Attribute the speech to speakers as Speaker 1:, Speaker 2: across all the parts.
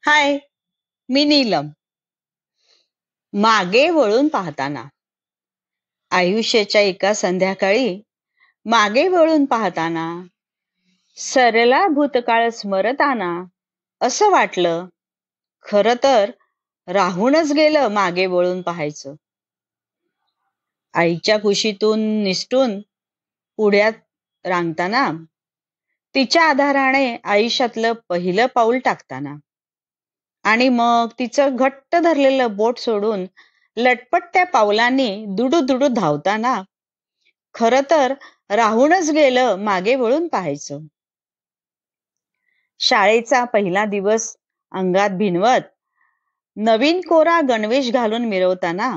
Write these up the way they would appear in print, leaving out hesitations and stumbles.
Speaker 1: हाय, मी नीलम. मागे वळून पाहताना आयुष्याच्या एका संध्याकाळी मागे वळून पाहताना सरला भूतकाळ स्मरताना असं वाटलं, खरं तर राहूनच गेलं मागे वळून पाहायचं. आईच्या कुशीतून निसटून पुढ्यात रांगताना, तिच्या आधाराने आयुष्यातलं पहिलं पाऊल टाकताना आणि मग तिचं घट्ट धरलेलं बोट सोडून लटपटत्या पावलांनी दुडू दुडू धावताना, खरं तर राहूनच गेलं मागे वळून पाहायचं. शाळेचा पहिला दिवस अंगात भिनवत नवीन कोरा गणवेश घालून मिरवताना,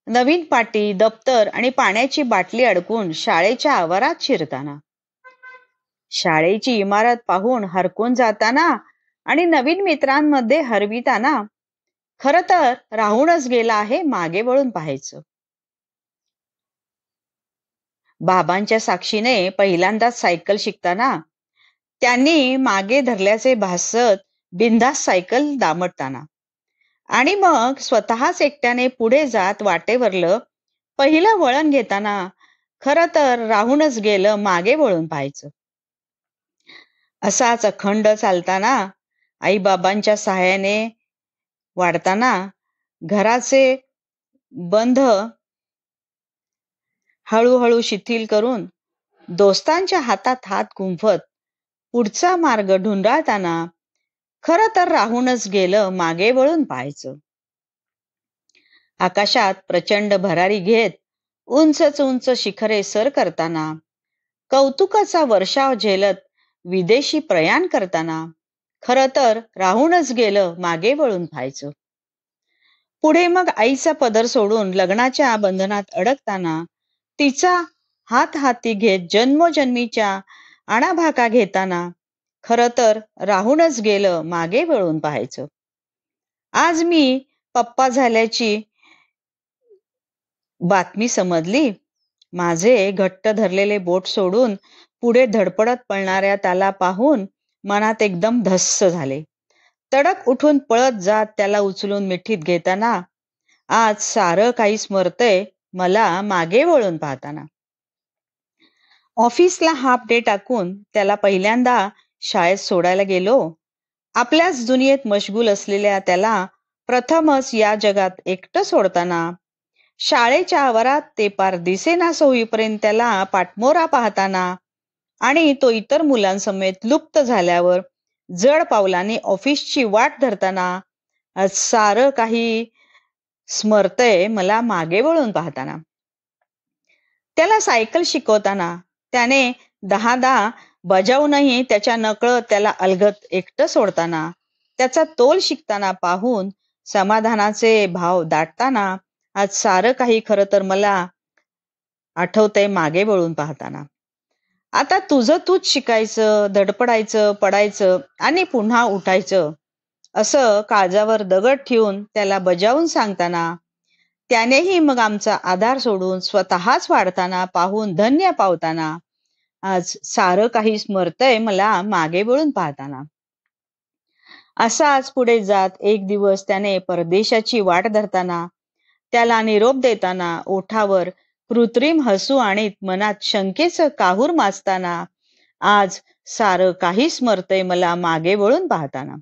Speaker 1: नवीन पाटी दप्तर आणि पाण्याची बाटली अडकून शाळेच्या आवारात शिरताना, शाळेची इमारत पाहून हरकून जाताना आणि नवीन मित्रांमध्ये हरविताना, खरं तर राहूनच गेला आहे मागे वळून पाहायचं. बाबांच्या साक्षीने पहिल्यांदाच सायकल शिकताना, त्यांनी मागे धरल्याचे भासत बिनधास्त सायकल दामटताना आणि मग स्वतःच एकट्याने पुढे जात वाटेवरलं पहिलं वळण घेताना, खरं तर राहूनच गेलं मागे वळून पाहायचं. असाच अखंड चालताना, आई बाबांच्या सहाय्याने वाढताना, घराचे बंध हळूहळू शिथिल करून दोस्तांच्या हातात हात गुंफत पुढचा मार्ग ढुंढाळताना, खरं तर राहूनच गेलं मागे वळून पाहायचं. आकाशात प्रचंड भरारी घेत उंच उंच शिखरे सर करताना, कौतुकाचा वर्षाव झेलत विदेशी प्रयाण करताना, खरं तर राहूनच गेलं मागे वळून पाहायचं. पुढे मग आईचा पदर सोडून लग्नाच्या बंधनात अडकताना, तिचा हात हाती घेत जन्मोजन्मीच्या आणाभाका घेताना, खरं तर राहूनच गेलं मागे वळून पाहायचं. आज मी पप्पा झाल्याची बातमी समजली. माझे घट्ट धरलेले बोट सोडून पुढे धडपडत पळणाऱ्या त्याला पाहून मनात एकदम धस्स झाले. तडक उठून पळत जात त्याला उचलून मिठीत घेताना, आज सारं काही स्मरतय मला मागे वळून पाहताना. ऑफिसला हाफ डे टाकून त्याला पहिल्यांदा शाळेत सोडायला गेलो. आपल्याच दुनियेत मशगूल असलेल्या त्याला प्रथमच या जगात एकटं सोडताना, शाळेच्या आवारात ते पार दिसेनासं होईपर्यंत त्याला पाठमोरा पाहताना आणि तो इतर मुलांसमेत लुप्त झाल्यावर जड पावलांनी ऑफिसची वाट धरताना, आज सारं काही स्मरतय मला मागे वळून पाहताना. त्याला सायकल शिकवताना, त्याने 10 बजावूनही त्याच्या नकळत त्याला अलगत एकटं सोडताना, त्याचा तोल शिकताना पाहून समाधानाचे भाव दाटताना, आज सारं काही खरं तर मला आठवतंय मागे वळून पाहताना. आता तुझं तूच शिकायचं, धडपडायचं, पडायचं आणि पुन्हा उठायचं, असं काळजावर दगड ठेवून त्याला बजावून सांगताना, त्यानेही मग आमचा आधार सोडून स्वतःच वाढताना पाहून धन्य पावताना, आज सारं काही स्मरतय मला मागे वळून पाहताना. असाच पुढे जात एक दिवस त्याने परदेशाची वाट धरताना, त्याला निरोप देताना ओठावर कृत्रिम हसू आणीत मनात शंकेचं काहूर माजताना, आज सारं काही स्मरतय मला मागे वळून पाहताना.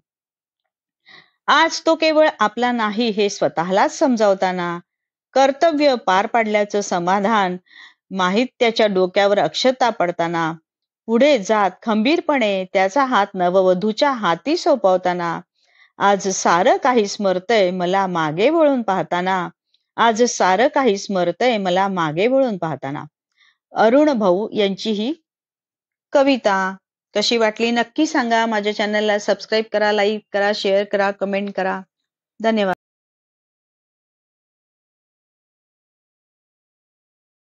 Speaker 1: आज तो केवळ आपला नाही हे स्वतःलाच समजावताना, कर्तव्य पार पाडल्याचं समाधान माहीत त्याच्या डोक्यावर अक्षता पडताना, पुढे जात खंबीरपणे त्याचा हात नववधूच्या हाती सोपवताना, आज सारं काही स्मरतय मला मागे वळून पाहताना, आज सारं काही स्मरतय मला मागे वळून पाहताना. अरुण भाऊ यांची ही कविता कशी वाटली नक्की सांगा. माझ्या चॅनलला सबस्क्राईब करा, लाईक करा, शेअर करा, कमेंट करा. धन्यवाद.